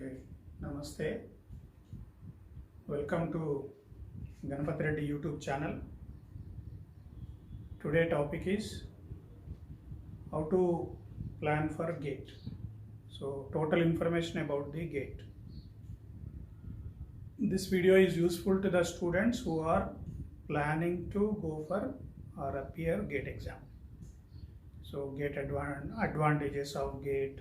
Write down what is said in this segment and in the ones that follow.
Okay, Namaste. Welcome to Ganapati Reddy YouTube channel. Today topic is how to plan for GATE. So total information about the GATE. This video is useful to the students who are planning to go for or appear GATE exam. So GATE advantages of GATE,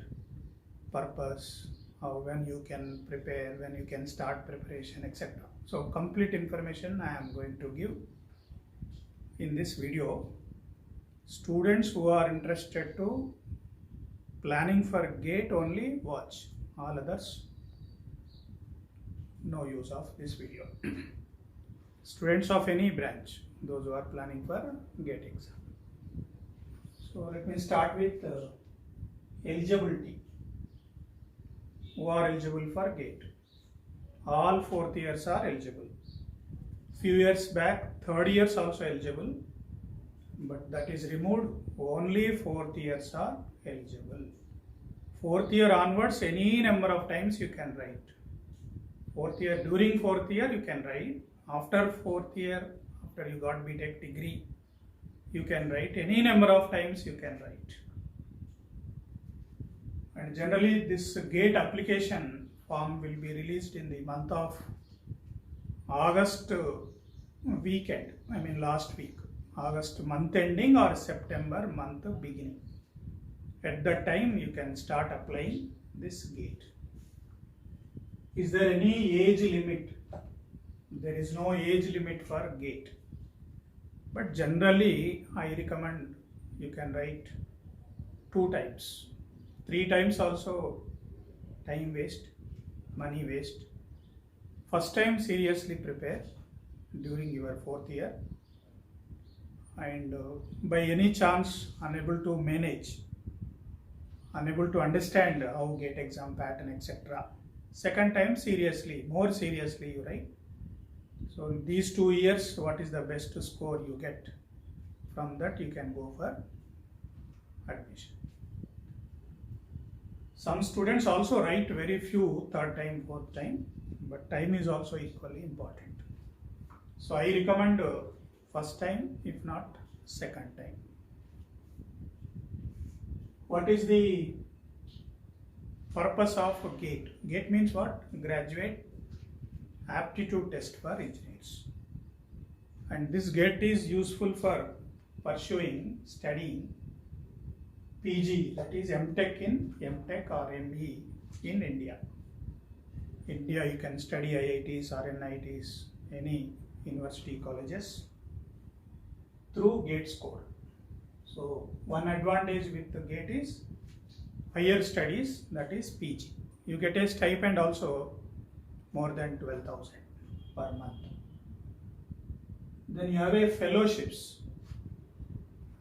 purpose, when you can prepare, when you can start preparation, etc. So complete information I am going to give in this video. Students who are interested to planning for GATE only watch, all others no use of this video. Students of any branch, those who are planning for GATE exam. So let me start with eligibility. Who are eligible for GATE? All fourth years are eligible. Few years back, third years also eligible, but that is removed. Only fourth years are eligible. Fourth year onwards, any number of times you can write. Fourth year, during fourth year you can write. After fourth year, after you got BTech degree, you can write. Any number of times you can write. And generally this GATE application form will be released in the month of August weekend, last week, August month ending or September month beginning. At that time you can start applying this GATE. Is there any age limit? There is no age limit for GATE. But generally I recommend you can write 2 times. 3 times also time waste, money waste. First time seriously prepare during your fourth year, and by any chance unable to manage, unable to understand how GATE exam pattern, etc. Second time seriously, more seriously you write. So these 2 years, what is the best score you get? From that you can go for admission. Some students also write very few third time, fourth time, but time is also equally important. So I recommend first time, if not second time. What is the purpose of GATE? GATE means what? Graduate Aptitude Test for Engineers. And this GATE is useful for studying PG, that is MTech or ME in India. India you can study IITs or NITs, any university colleges through GATE score. So one advantage with the GATE is higher studies, that is PG. You get a stipend also more than 12,000 per month. Then you have a fellowships,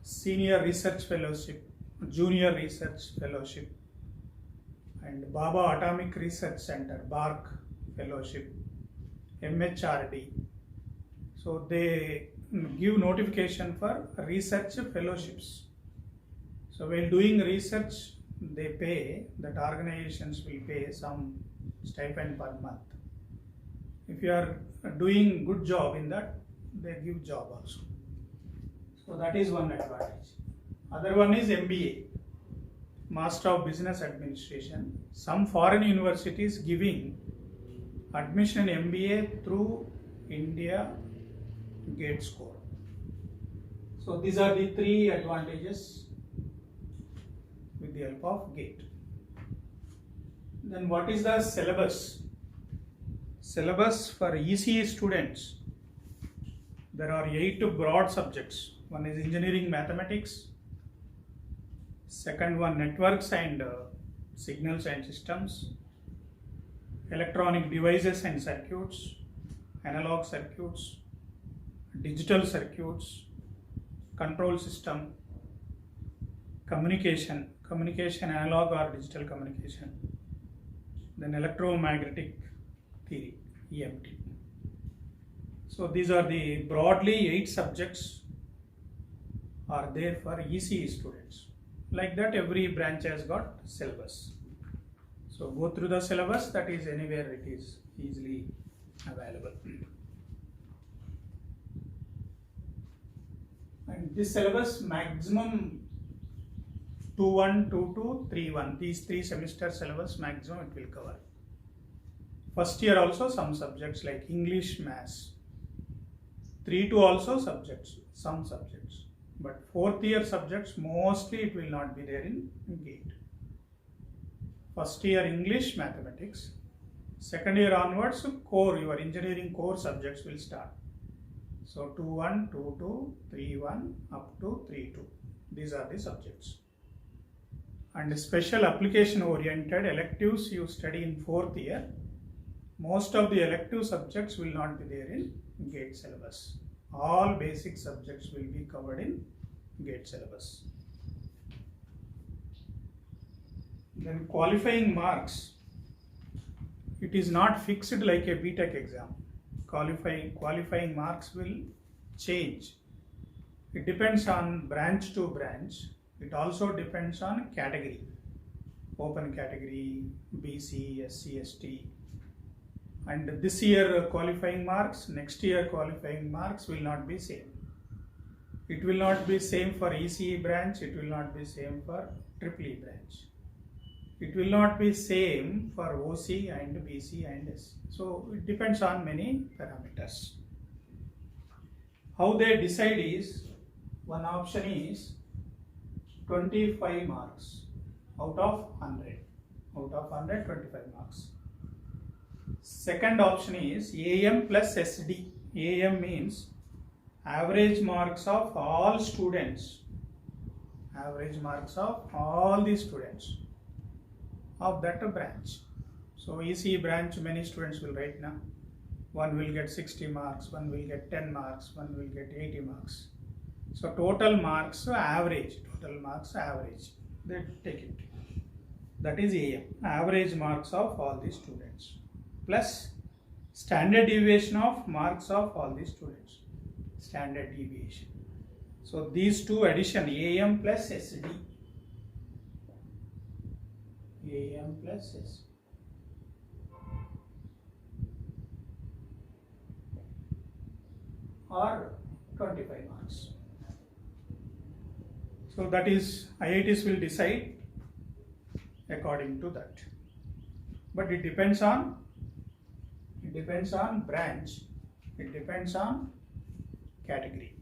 senior research fellowship, junior research fellowship, and Baba Atomic Research Center, BARC fellowship, MHRD. So they give notification for research fellowships. So while doing research, they pay, that organizations will pay some stipend per month. If you are doing good job in that, they give job also. So that is one advantage. Other one is MBA, Master of Business Administration. Some foreign universities giving admission MBA through India GATE score. So these are the 3 advantages with the help of GATE. Then what is the syllabus? Syllabus for ECE students, there are 8 broad subjects. One is engineering mathematics, second one networks and signals and systems, electronic devices and circuits, analog circuits, digital circuits, control system, communication analog or digital communication, then electromagnetic theory, EMT. So these are the broadly 8 subjects are there for ECE students. Like that every branch has got syllabus. So go through the syllabus, that is anywhere it is easily available. And this syllabus maximum 2-1, 2-2, 3-1. These 3 semester syllabus maximum it will cover. First year also some subjects like English, Maths. 3-2 also subjects, some subjects. But 4th year subjects mostly it will not be there in GATE. First year English, Mathematics. Second year onwards core, your engineering core subjects will start. So 2-1, 2-2, 3-1 up to 3-2. These are the subjects. And special application oriented electives you study in 4th year. Most of the elective subjects will not be there in GATE syllabus. All basic subjects will be covered in GATE syllabus. Then qualifying marks. It is not fixed like a BTech exam. Qualifying marks will change. It depends on branch to branch. It also depends on category. Open category, BC, SC, ST. And this year qualifying marks, next year qualifying marks will not be same. It will not be same for ECE branch, it will not be same for EEE branch. It will not be same for OC and BC and SC. So it depends on many parameters. How they decide is, one option is 25 marks out of 100. Out of 100, 25 marks. Second option is AM plus SD. AM means average marks of all students. Average marks of all the students of that branch. So ECE branch, many students will write now. One will get 60 marks, one will get 10 marks, one will get 80 marks. So total marks average, they take it. That is AM, average marks of all the students, plus standard deviation of marks of all the students, standard deviation. So these two addition, AM plus SD, AM plus SD. Or 25 marks. So that is, IITs will decide according to that. But it depends on branch, it depends on category.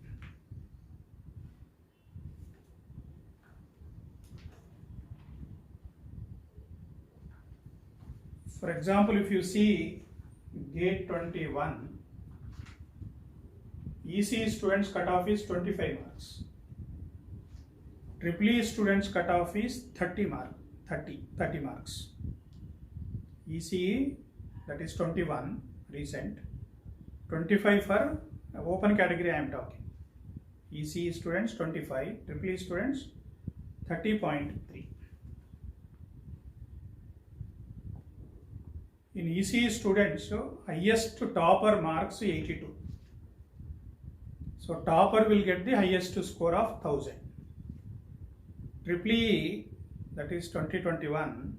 For example, if you see GATE 21, ECE students cutoff is 25 marks. EEE students cutoff is 30 marks. ECE, that is 21 recent, 25 for open category I am talking. ECE students 25, EEE students 30.3. In ECE students, highest topper marks 82. So topper will get the highest score of 1000. EEE, that is 2021,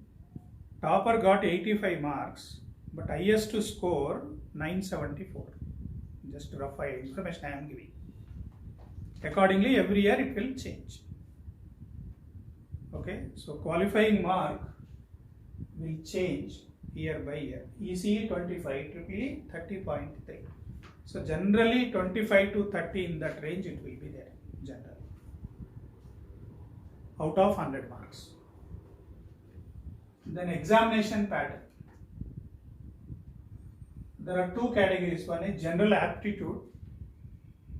topper got 85 marks, but highest score 974. Just rough information I am giving. Accordingly, every year it will change. Okay, so qualifying mark will change year by year. ECE 25, EEE 30.3. So generally 25 to 30 in that range it will be there, generally, out of 100 marks. Then examination pattern. There are two categories. One is general aptitude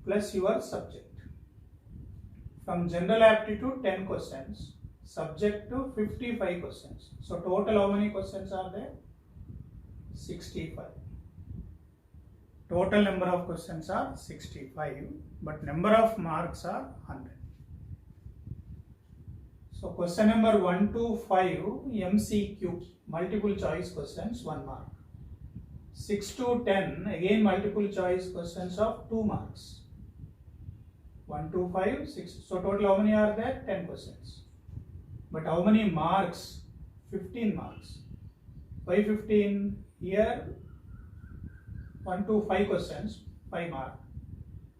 plus your subject. From general aptitude 10 questions, subject to 55 questions. So total how many questions are there? 65. Total number of questions are 65, but number of marks are 100. So question number 1 to 5, MCQ, multiple choice questions, 1 mark. 6 to 10, again multiple choice questions of 2 marks. 1 to 5, 6. So total how many are there? 10 questions. But how many marks? 15 marks. Why 15? Here 1 to 5 questions, 5 marks.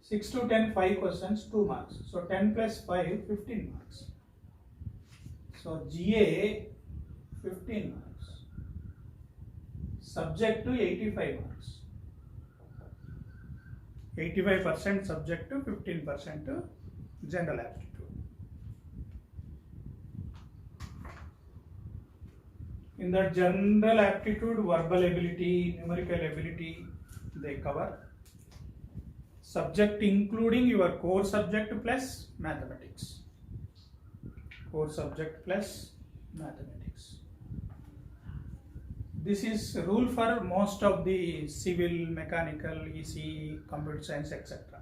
6 to 10, 5 questions, 2 marks. So 10 plus 5, 15 marks. So GA 15 marks. Subject to 85 marks. 85% subject to 15% to general aptitude. In the general aptitude, verbal ability, numerical ability, they cover. Subject including your core subject plus mathematics. Core subject plus mathematics. This is rule for most of the civil, mechanical, ECE, computer science, etc.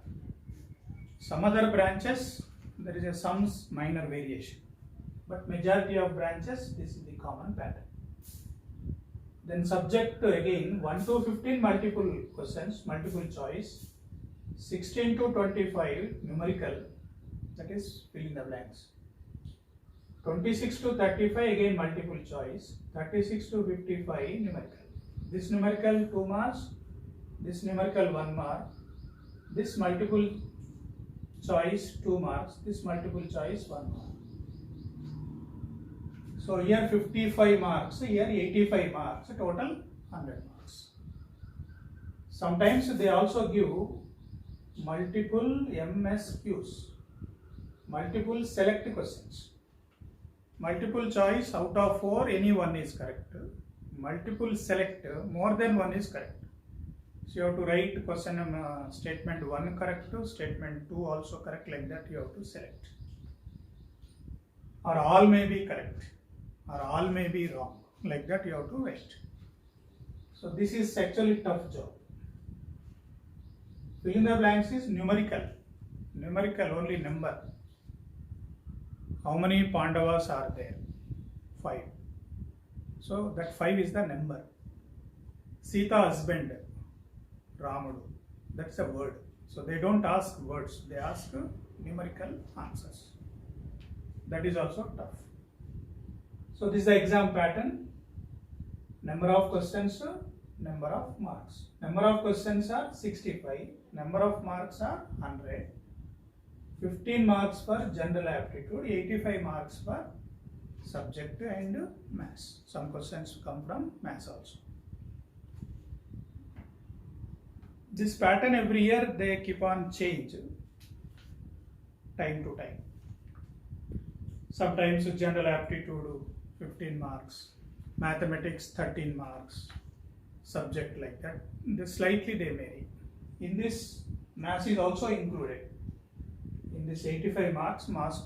Some other branches, there is some minor variation. But majority of branches, this is the common pattern. Then subject again 1 to 15 multiple questions, multiple choice. 16 to 25 numerical, that is fill in the blanks. 26 to 35 again multiple choice. 36 to 55 numerical. This numerical 2 marks, this numerical 1 mark, this multiple choice 2 marks, this multiple choice 1 mark. So here 55 marks, here 85 marks, total 100 marks. Sometimes they also give multiple MSQs, multiple select questions. Multiple choice out of 4, any one is correct. Multiple select, more than one is correct. So you have to write question statement 1 correct, statement 2 also correct, like that you have to select. Or all may be correct, or all may be wrong, like that you have to write. So this is actually tough job. Fill in the blanks is numerical. Numerical, only number. How many Pandavas are there? 5. So that 5 is the number. Sita husband, Ramudu. That's a word. So they don't ask words, they ask numerical answers. That is also tough. So this is the exam pattern. Number of questions, number of marks. Number of questions are 65. Number of marks are 100. 15 marks for general aptitude, 85 marks for subject and maths. Some questions come from maths also. This pattern every year they keep on change time to time. Sometimes general aptitude 15 marks, mathematics 13 marks, subject like that. Slightly they vary. In this, maths is also included. In this 85 marks, maths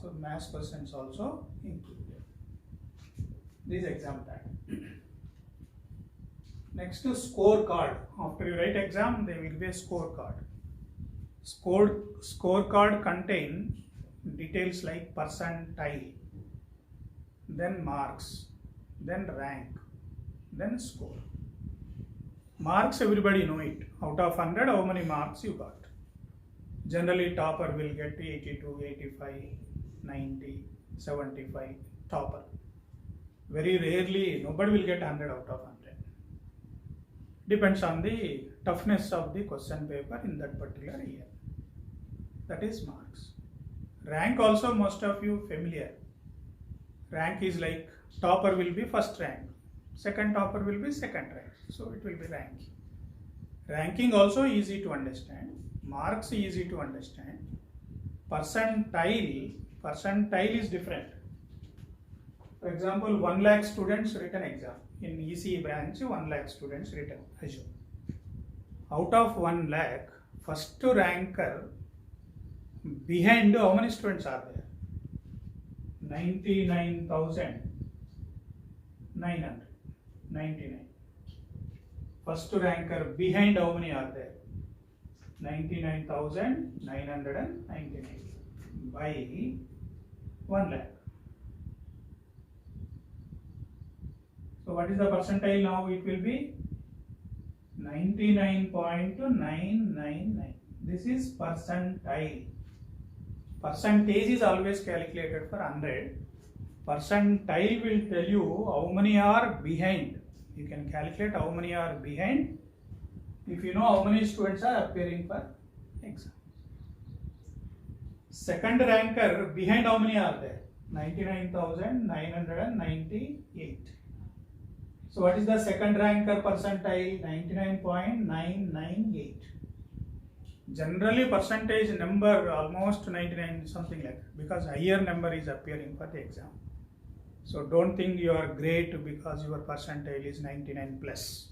questions also included. This exam pattern. Next to scorecard. After you write exam, there will be a scorecard. Scorecard contain details like percentile, then marks, then rank, then score. Marks, everybody know it. Out of 100, how many marks you got? Generally, topper will get 82, 85, 90, 75, topper. Very rarely, nobody will get 100 out of 100. Depends on the toughness of the question paper in that particular year. That is marks. Rank also most of you familiar. Rank is like topper will be first rank, second topper will be second rank. So it will be rank. Ranking also easy to understand. Marks easy to understand. Percentile is different. For example, 1 lakh students written exam. In ECE branch, 1 lakh students written. Assume. Out of 1 lakh, first ranker, behind how many students are there? 99,999. First ranker behind how many are there? 99,999 by 1 lakh. So what is the percentile now? It will be 99.999. This is percentile. Percentage is always calculated for 100. Percentile will tell you how many are behind. You can calculate how many are behind if you know how many students are appearing for exam. Second ranker behind how many are there? 99,998. So what is the second ranker percentile? 99.998. Generally percentage number almost 99 something like that, because higher number is appearing for the exam. So don't think you are great because your percentile is 99 plus.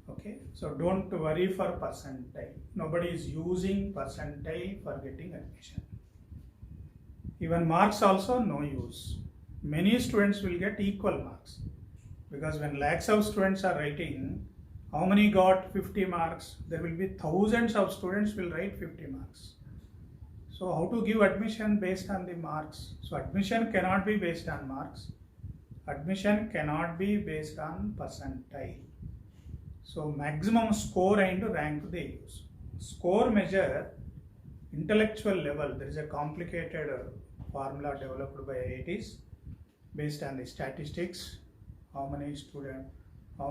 Okay, so don't worry for percentile. Nobody is using percentile for getting admission. Even marks also no use. Many students will get equal marks, because when lakhs of students are writing, how many got 50 marks? There will be thousands of students will write 50 marks. So how to give admission based on the marks? So admission cannot be based on marks. Admission cannot be based on percentile. So maximum score and rank they use. Score measure intellectual level. There is a complicated formula developed by IITs based on the statistics. How many students, how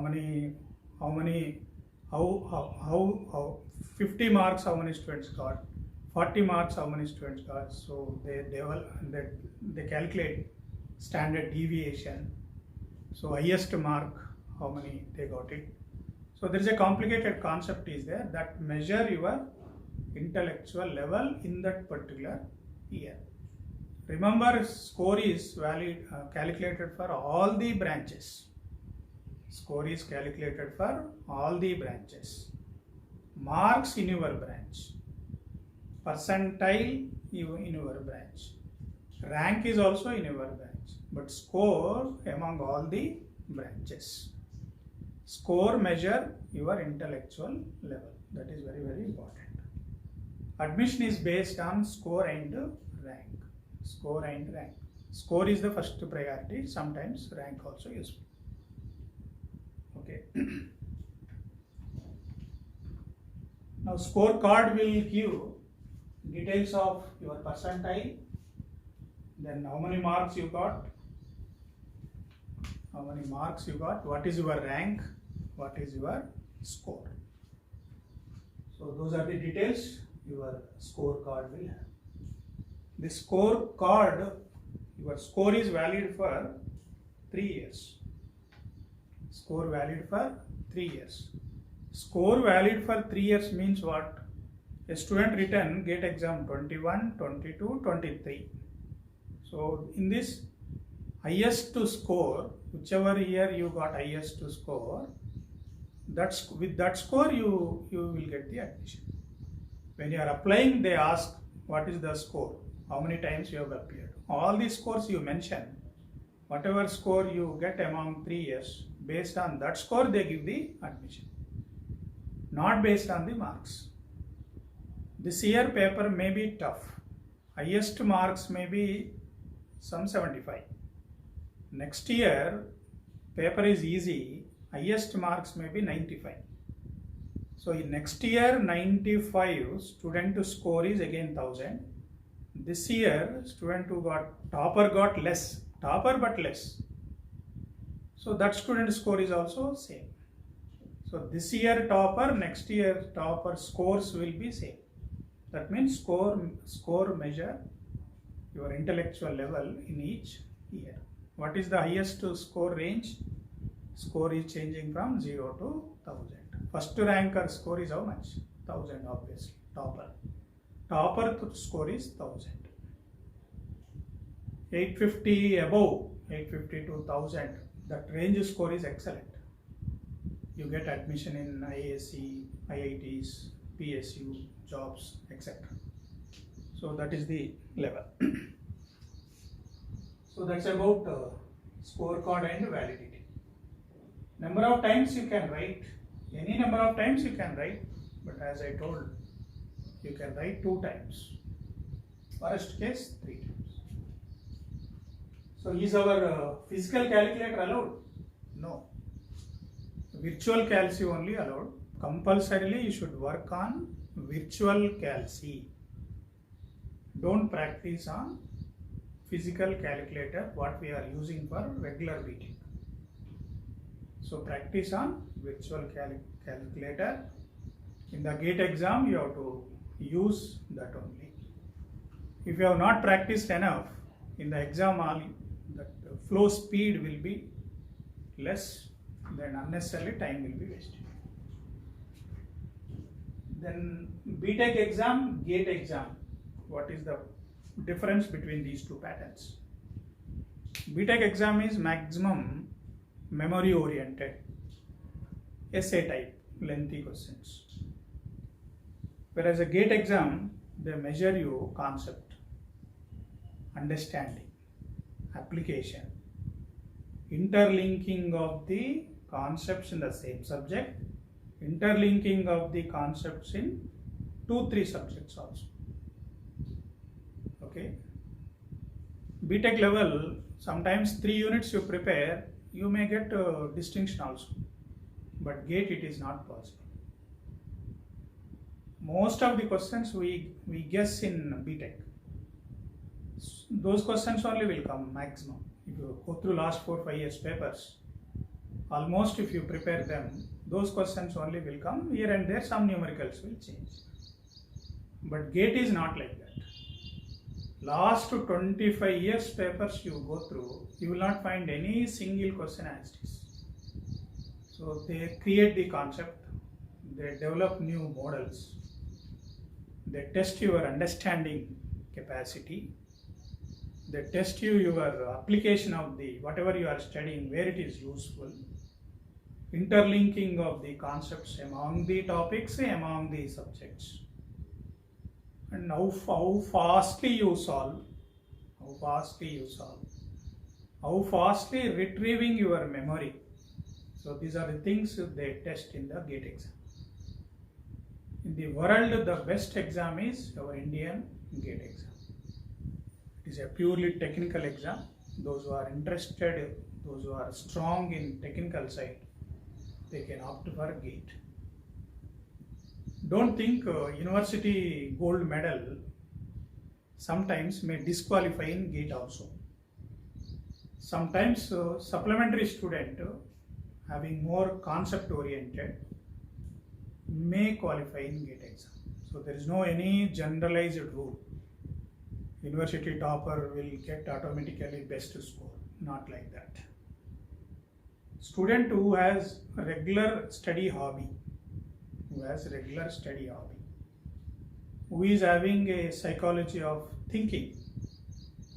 50 marks how many students got, 40 marks how many students got. So they calculate standard deviation. So highest mark how many they got it. So there is a complicated concept is there that measure your intellectual level in that particular year. Remember, score is valid calculated for all the branches. Score is calculated for all the branches. Marks in your branch. Percentile in your branch. Rank is also in your branch. But score among all the branches. Score measure your intellectual level. That is very, very important. Admission is based on score and rank. Score and rank. Score is the first priority. Sometimes rank also useful. Okay. Now scorecard will give details of your percentile, then how many marks you got, what is your rank, what is your score. So those are the details your scorecard will have. The scorecard, your score is valid for 3 years. Score valid for 3 years. Score valid for 3 years means what? A student written GATE exam 21, 22, 23. So in this highest to score, whichever year you got highest to score, with that score you will get the admission. When you are applying, they ask what is the score, how many times you have appeared. All the scores you mention, whatever score you get among 3 years, based on that score they give the admission, not based on the marks. This year paper may be tough. Highest marks may be some 75. Next year paper is easy. Highest marks may be 95. So in next year 95 student score is again 1000. This year student who got topper got less, topper but less. So that student score is also same. So this year topper, next year topper scores will be same. That means score measure your intellectual level in each year. What is the highest score range? Score is changing from 0 to 1000. First ranker score is how much? 1000 obviously, topper. Topper score is 1000. 850 above, 850 to 1000, that range score is excellent. You get admission in IAC, IITs, PSU, jobs, etc. So that is the level. So that's about scorecard and validity. Number of times you can write, any number of times you can write, but as I told, you can write 2 times. Worst case 3 times. So is our physical calculator allowed? No. Virtual calc only allowed. Compulsorily you should work on virtual calc. Don't practice on physical calculator what we are using for regular meeting. So practice on virtual calculator. In the GATE exam, you have to use that only. If you have not practiced enough, in the exam, the flow speed will be less, then unnecessarily time will be wasted. Then BTech exam, GATE exam. What is the difference between these two patterns? BTech exam is maximum memory oriented, essay type, lengthy questions. Whereas a GATE exam, they measure you concept, understanding, application, interlinking of the concepts in the same subject, interlinking of the concepts in 2-3 subjects also. Okay. BTech level, sometimes 3 units you prepare, you may get distinction also. But GATE, it is not possible. Most of the questions we guess in BTech. Those questions only will come maximum. If you go through last 4-5 years papers, almost if you prepare them, those questions only will come. Here and there some numericals will change. But GATE is not like that. Last 25 years papers you go through, you will not find any single question as it is. So they create the concept, they develop new models, they test your understanding capacity, they test your application of the whatever you are studying, where it is useful, interlinking of the concepts among the topics, among the subjects, and how fastly you solve, how fastly retrieving your memory. So these are the things they test in the GATE exam. In the world, the best exam is our Indian GATE exam. It is a purely technical exam. Those who are interested, those who are strong in technical side, they can opt for GATE. Don't think university gold medal sometimes may disqualify in GATE also. Sometimes supplementary student having more concept oriented may qualify in GATE exam. So there is no any generalized rule. University topper will get automatically best score. Not like that. Student who has regular study hobby, who is having a psychology of thinking,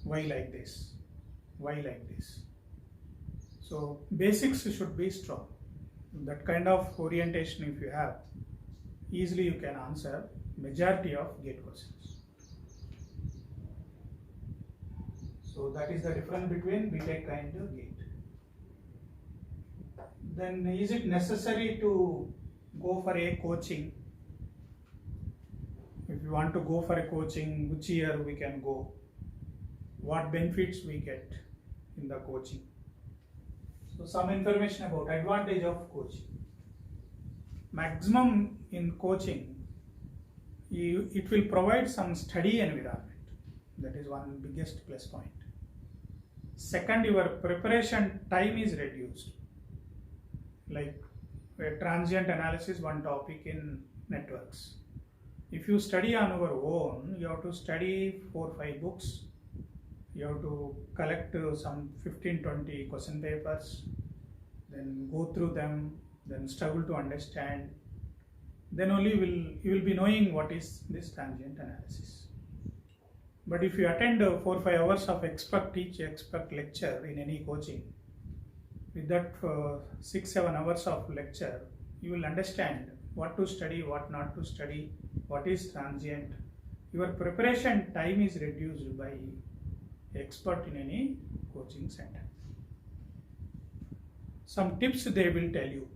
why like this? So basics should be strong. That kind of orientation if you have, easily you can answer majority of GATE questions. So that is the difference between BTech and GATE. Then is it necessary to go for a coaching? If you want to go for a coaching, which year we can go? What benefits we get in the coaching? So some information about advantage of coaching. Maximum in coaching, it will provide some study environment. That is one biggest plus point. Second, your preparation time is reduced. Like a transient analysis, one topic in networks. If you study on your own, you have to study 4-5 books. You have to collect some 15-20 question papers, then go through them, then struggle to understand. Then only you will be knowing what is this transient analysis. But if you attend 4-5 hours of expert lecture in any coaching, with that 6-7 hours of lecture, you will understand what to study, what not to study, what is transient. Your preparation time is reduced by expert in any coaching center. Some tips they will tell you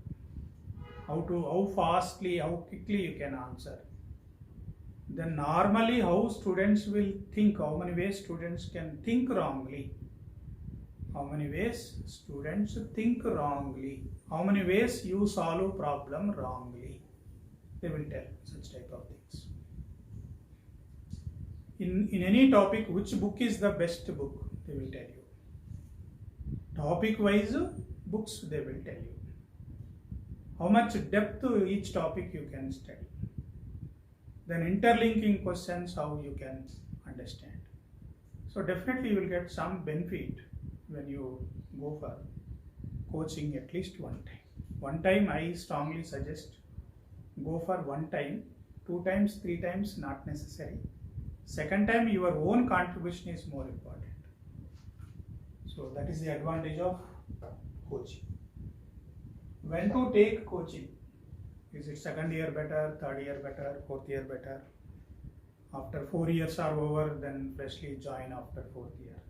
how fastly, how quickly you can answer. Then normally how students will think, how many ways students can think wrongly. How many ways students think wrongly. How many ways you solve a problem wrongly. They will tell such type of things. In any topic, which book is the best book, they will tell you. Topic wise books, they will tell you. how much depth each topic you can study. Then interlinking questions, how you can understand. So definitely you will get some benefit when you go for coaching at least one time. One time I strongly suggest go for one time, 2 times, 3 times not necessary. Second time your own contribution is more important. So that is the advantage of coaching. When to take coaching? Is it second year better, third year better, fourth year better? After 4 years are over, then freshly join after 4th year.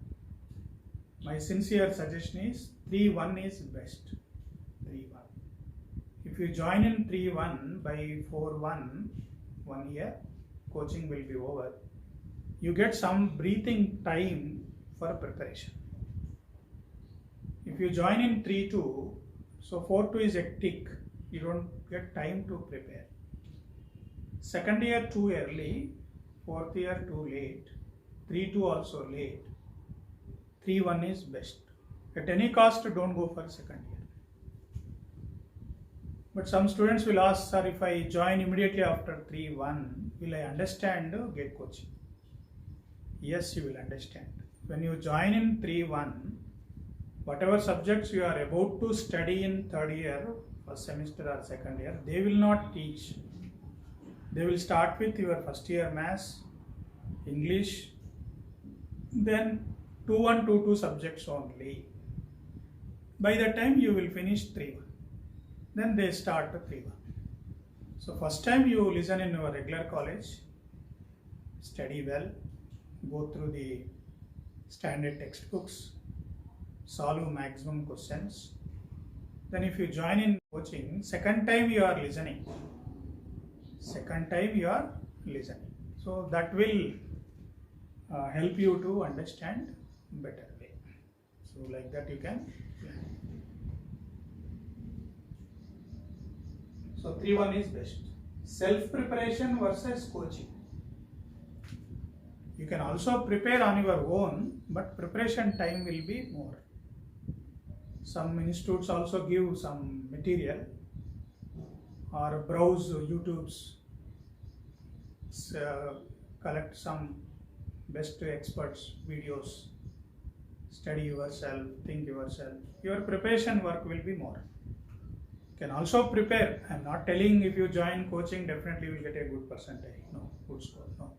My sincere suggestion is 3-1 is best. 3-1. If you join in 3-1 by 4-1, 1 year, coaching will be over. You get some breathing time for preparation. If you join in 3-2, so 4-2 is hectic. You don't get time to prepare. Second year too early, 4th year too late, 3-2 also late, 3-1 is best. At any cost, don't go for second year. But some students will ask, sir, if I join immediately after 3-1, will I understand GATE coaching? Yes, you will understand. When you join in 3-1, whatever subjects you are about to study in third year, first semester or second year, they will not teach. They will start with your first year maths, English, then 2-1, 2-2 subjects only. By the time you will finish 3-1, then they start 3-1. So first time you listen in your regular college, study well, go through the standard textbooks, solve maximum questions. Then if you join in coaching, second time you are listening. Second time you are listening. So that will help you to understand better way. So like that you can plan. So 3-1 is best. Self-preparation versus coaching. You can also prepare on your own, but preparation time will be more. Some institutes also give some material or browse YouTube's, collect some best experts videos, study yourself, think yourself. Your preparation work will be more. You can also prepare. I am not telling if you join coaching definitely you will get a good percentage. No, good score. No.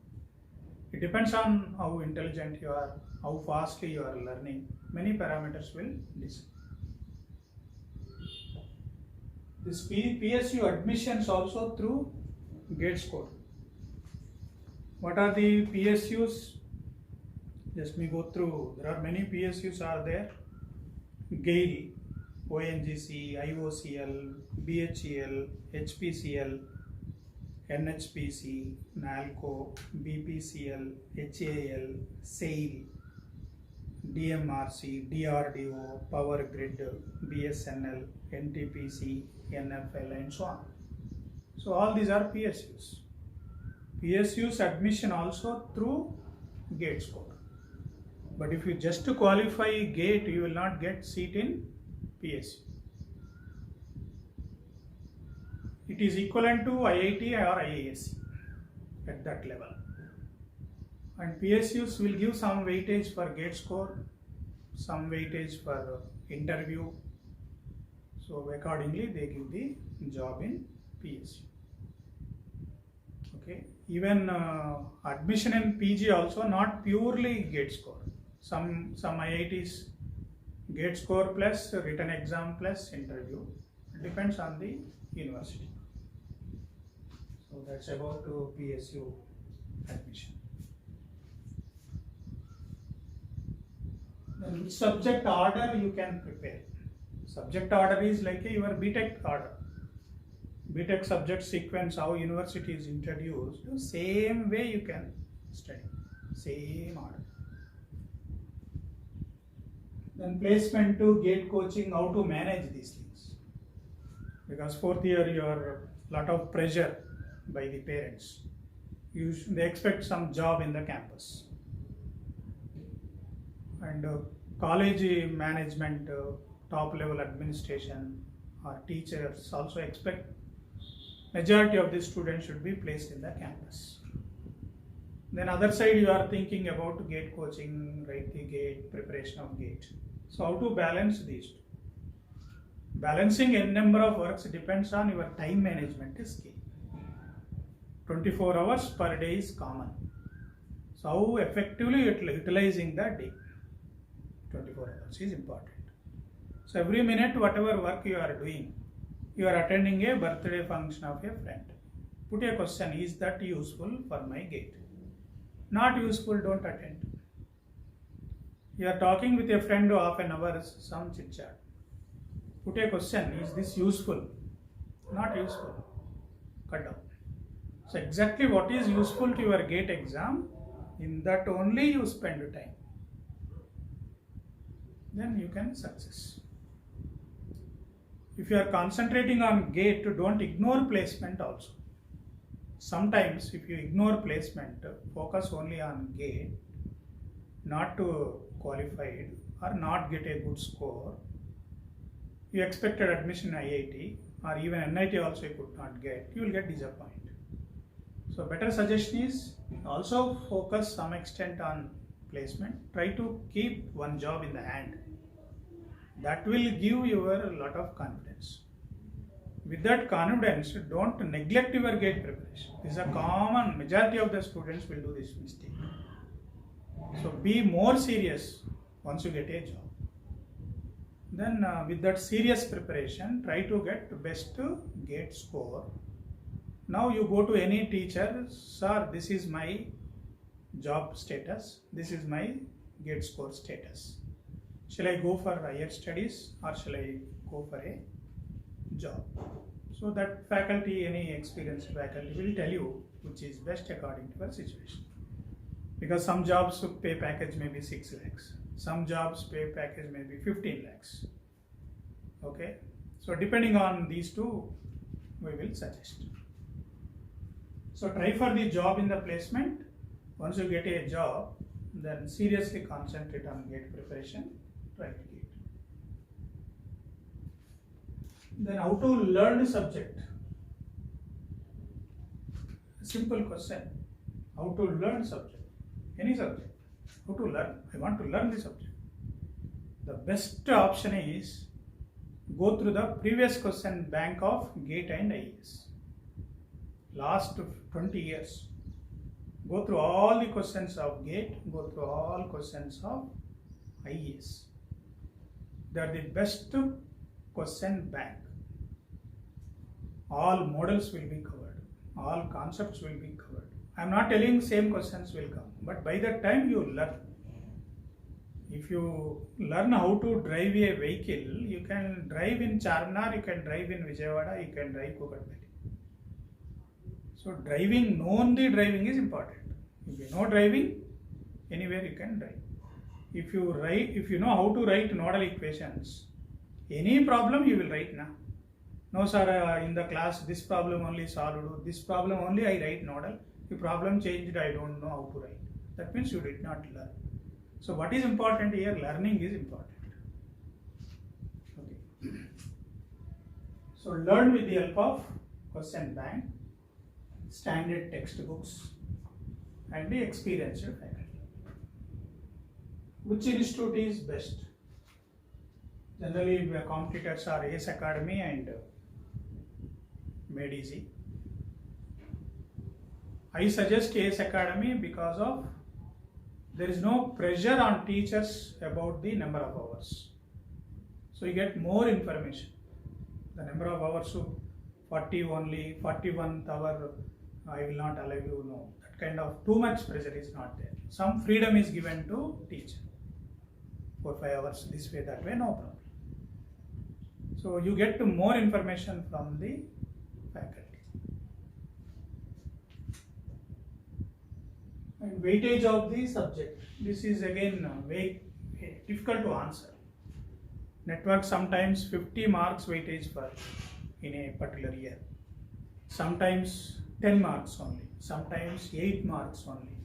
It depends on how intelligent you are, how fastly you are learning. Many parameters will decide. This PSU admissions also through GATE score. What are the PSUs? Just me go through. There are many PSUs are there. GAIL, ONGC, IOCL, BHEL, HPCL, NHPC, NALCO, BPCL, HAL, SAIL, DMRC, DRDO, Power Grid, BSNL, NTPC, NFL and so on. So all these are PSUs. PSUs admission also through GATE score. But if you just qualify GATE, you will not get seat in PSU. It is equivalent to IIT or IISc at that level. And PSUs will give some weightage for GATE score, some weightage for interview. So accordingly they give the job in PSU. Okay. Even admission in PG also not purely GATE score. Some IITs GATE score plus written exam plus interview. It depends on the university. So that's about PSU admission. Then which subject order you can prepare? Subject order is like your BTech order. BTech subject sequence, how university is introduced, same way you can study, same order. Then placement to GATE coaching, how to manage these things. Because 4th year you are lot of pressure by the parents. They expect some job in the campus. And college management, top level administration, or teachers also expect majority of the students should be placed in the campus. Then other side you are thinking about gate coaching, write the gate, preparation of gate. So how to balance these two? Balancing a number of works depends on your time management is key. 24 hours per day is common. So how effectively utilizing the day? 24 hours is important. So every minute whatever work you are doing, you are attending a birthday function of a friend. Put a question, is that useful for my gate? Not useful, don't attend. You are talking with a friend half an hour, some chit chat. Put a question, is this useful? Not useful. Cut down. So exactly what is useful to your gate exam, in that only you spend time. Then you can success. If you are concentrating on gate, don't ignore placement also. Sometimes if you ignore placement, focus only on gate, not to qualified or not get a good score, you expected admission in IIT or even NIT also you could not get, you will get disappointed. So better suggestion is also focus some extent on placement. Try to keep one job in the hand. That will give you a lot of confidence. With that confidence, don't neglect your gate preparation. This is a common, majority of the students will do this mistake. So be more serious once you get a job. Then with that serious preparation, try to get best gate score. Now you go to any teacher, sir, this is my job status, this is my gate score status. Shall I go for higher studies or shall I go for a job? So that faculty, any experienced faculty will tell you which is best according to your situation. Because some jobs pay package may be 6 lakhs, some jobs pay package may be 15 lakhs. Okay, so depending on these two, we will suggest. So try for the job in the placement. Once you get a job, then seriously concentrate on gate preparation, write gate. Then how to learn the subject? Simple question. How to learn subject? Any subject. How to learn? I want to learn the subject. The best option is go through the previous question bank of GATE and IAS. Last 20 years. Go through all the questions of GATE, go through all questions of IAS. They are the best question bank. All models will be covered, all concepts will be covered. I am not telling same questions will come, but by that time you learn. If you learn how to drive a vehicle, you can drive in Charminar, you can drive in Vijayawada, you can drive Kukatpally. So driving, knowing the driving is important. If you know driving, anywhere you can drive. If you know how to write nodal equations, any problem you will write now. No sir, in the class this problem only solved, this problem only I write nodal. The problem changed, I don't know how to write. That means you did not learn. So what is important here? Learning is important. Okay. So learn with the help of question bank, standard textbooks, and the experienced faculty. Which institute is best? Generally, competitors are ACE Academy and MedEasy. I suggest ACE Academy because of there is no pressure on teachers about the number of hours. So you get more information. The number of hours, 40 only, 41th hour, I will not allow you, no. That kind of too much pressure is not there. Some freedom is given to teacher. 4 5 hours this way, that way, no problem. So you get to more information from the faculty. And weightage of the subject. This is again very difficult to answer. Network sometimes 50 marks weightage for in a particular year. Sometimes 10 marks only. Sometimes 8 marks only.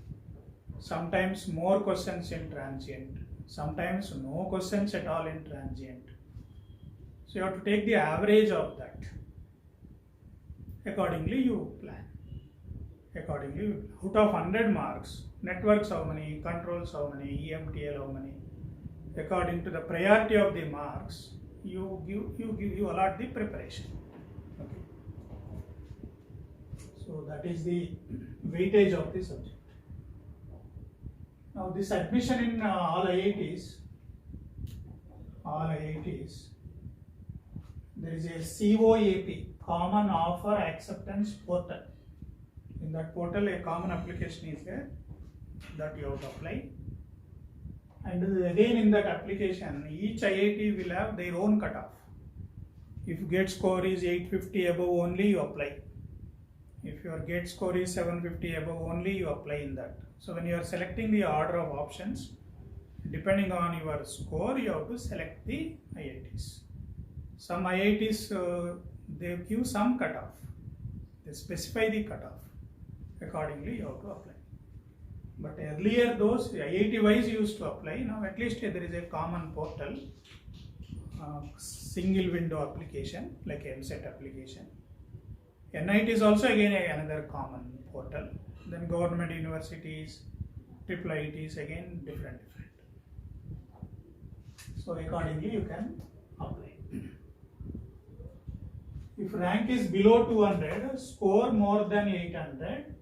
Sometimes more questions in transient. Sometimes no questions at all in transient. So you have to take the average of that. Accordingly you plan. Accordingly, out of 100 marks, networks how many, controls how many, EMTL how many, according to the priority of the marks, you allot the preparation. Okay. So that is the weightage of the subject. Now this admission in all IITs, there is a COAP, Common Offer Acceptance Portal. In that portal, a common application is there that you have to apply. And again in that application, each IIT will have their own cutoff. If GATE score is 850 above only, you apply. If your GATE score is 750 above only, you apply in that. So when you are selecting the order of options, depending on your score, you have to select the IITs. Some IITs, they give some cutoff. They specify the cutoff. Accordingly, you have to apply. But earlier, those IIT wise used to apply. Now, at least there is a common portal, single window application like MSET application. NIT is also again another common portal. Then government universities, triple IITs again different. So accordingly, you can apply. If rank is below 200, score more than 800,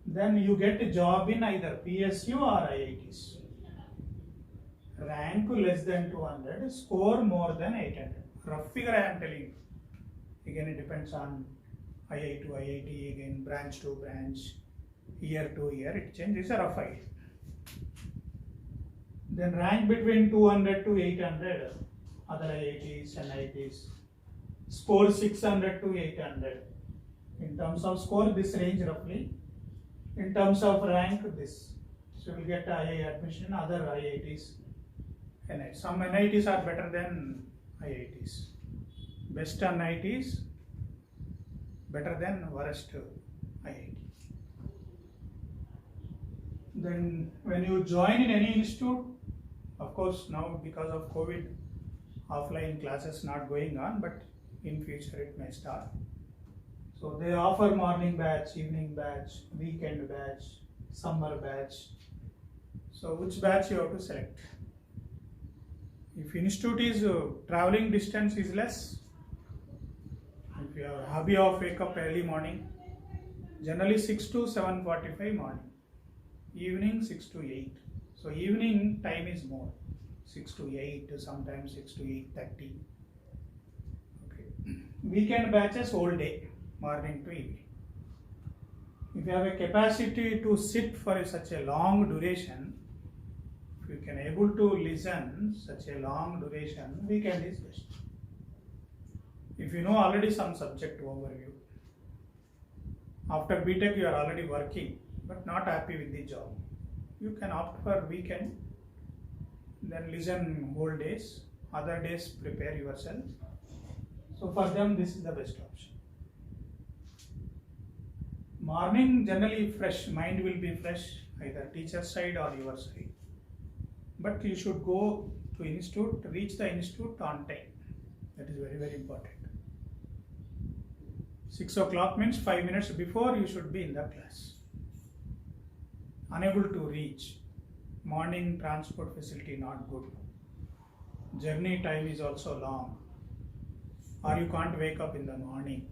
then you get a job in either PSU or IITs. Rank less than 200, score more than 800. Rough figure I am telling you. Again, it depends on IIT to IIT, again branch to branch, year to year, it changes. A rough idea. Then rank between 200 to 800, other IITs and IITs. Score 600 to 800. In terms of score, this range roughly. In terms of rank, this. So you will get IA admission in other IITs. NIT. Some NITs are better than IITs. Best NITs better than worst IIT. Then when you join in any institute, of course now because of COVID, offline classes not going on, but in future it may start. So they offer morning batch, evening batch, weekend batch, summer batch. So which batch you have to select? If institute is traveling distance is less, if you have a hobby of wake up early morning, generally 6 to 7:45 morning, evening 6 to 8. So evening time is more, 6 to 8, sometimes 6 to 8:30. Okay. Weekend batches whole day, morning to evening. If you have a capacity to sit for such a long duration, if you can able to listen such a long duration, weekend is best. If you know already some subject overview, after BTech you are already working but not happy with the job, you can opt for weekend, then listen whole days, other days prepare yourself. So for them this is the best option. Morning generally fresh, mind will be fresh, either teacher side or your side. But you should go to institute, reach the institute on time. That is very, very important. 6 o'clock means 5 minutes before you should be in the class. Unable to reach, morning transport facility not good, journey time is also long, or you can't wake up in the morning,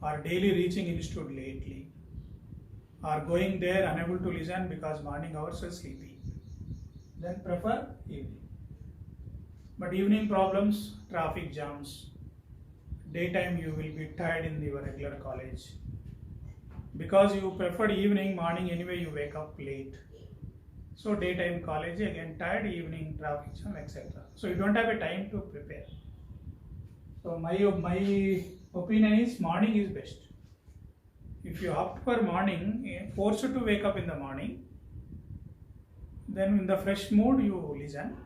or daily reaching institute lately, or going there unable to listen because morning hours are sleepy, then prefer evening. But evening problems, traffic jams, daytime you will be tired in your regular college. Because you preferred evening, morning anyway you wake up late. So daytime college again tired, evening traffic jam, etc. So you don't have a time to prepare. So my opinion is morning is best. If you opt for morning, forced to wake up in the morning, then in the fresh mood you listen,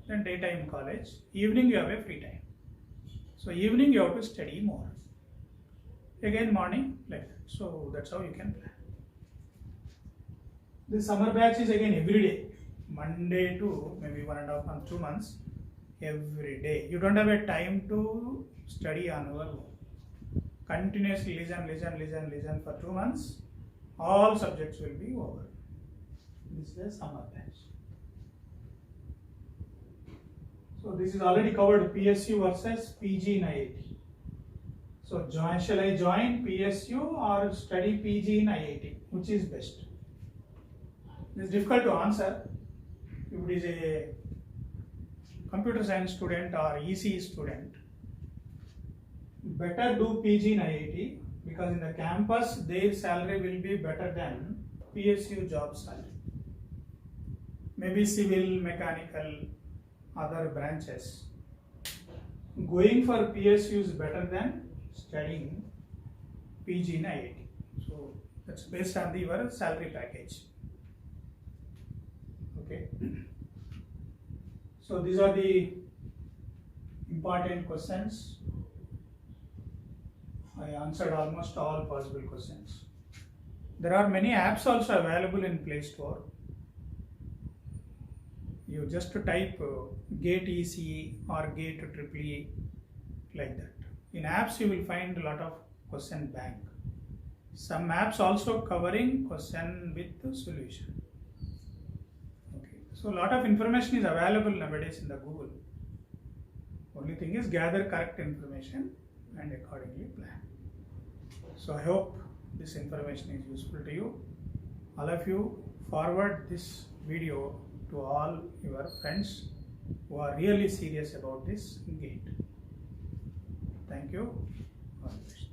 then daytime college, evening you have a free time. So evening you have to study more. Again morning like that. So that's how you can plan. The summer batch is again every day, Monday to maybe 1.5 months, 2 months, every day. You don't have a time to study on your own. Continuously listen for 2 months. All subjects will be over. This is a summer batch. So this is already covered, PSU versus PG in IIT. So shall I join PSU or study PG in IIT? Which is best? It is difficult to answer. If it is a computer science student or ECE student, better do PG in IIT, because in the campus their salary will be better than PSU job salary. Maybe civil, mechanical, other branches. Going for PSU is better than studying PG in IIT. So that's based on your salary package. Okay. So these are the important questions. I answered almost all possible questions. There are many apps also available in Play Store. You just type GATE ECE or GATE EEE like that. In apps you will find a lot of question bank. Some apps also covering question with the solution. Okay. So a lot of information is available nowadays in the Google. Only thing is gather correct information and accordingly plan. So I hope this information is useful to you. All of you forward this video to all your friends who are really serious about this GATE. Thank you. All the best.